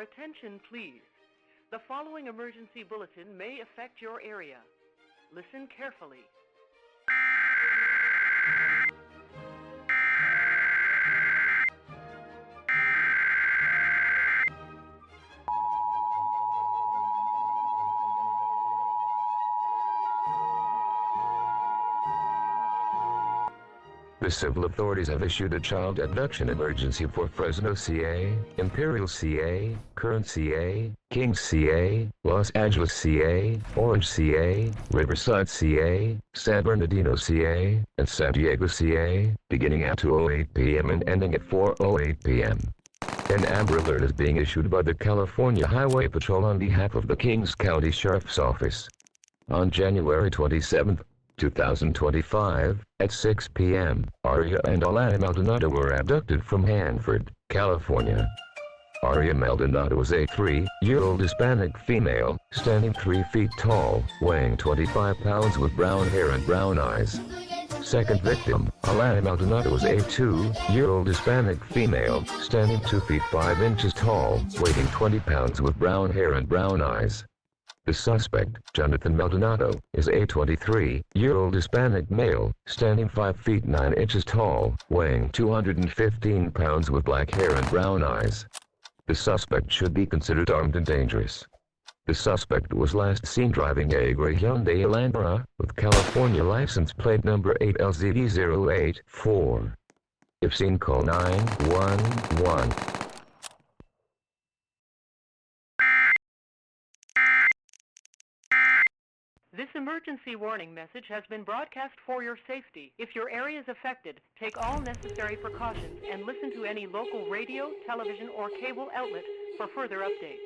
attention, please. The following emergency bulletin may affect your area. Listen carefully. The civil authorities have issued a child abduction emergency for Fresno, CA, Imperial, CA, Kern, CA, Kings, CA, Los Angeles, CA, Orange, CA, Riverside, CA, San Bernardino, CA, and San Diego, CA, beginning at 2:08 p.m. and ending at 4:08 p.m. An Amber Alert is being issued by the California Highway Patrol on behalf of the Kings County Sheriff's Office. On January 27, 2025, at 6 p.m., Aria and Alana Maldonado were abducted from Hanford, California. Aria Maldonado was a 3-year-old Hispanic female, standing 3 feet tall, weighing 25 pounds with brown hair and brown eyes. Second victim, Alana Maldonado was a 2-year-old Hispanic female, standing 2 feet 5 inches tall, weighing 20 pounds with brown hair and brown eyes. The suspect, Jonathan Maldonado, is a 23-year-old Hispanic male, standing 5 feet 9 inches tall, weighing 215 pounds with black hair and brown eyes. The suspect should be considered armed and dangerous. The suspect was last seen driving a gray Hyundai Elantra, with California license plate number 8LZD084. If seen, call 911. This emergency warning message has been broadcast for your safety. If your area is affected, take all necessary precautions and listen to any local radio, television, or cable outlet for further updates.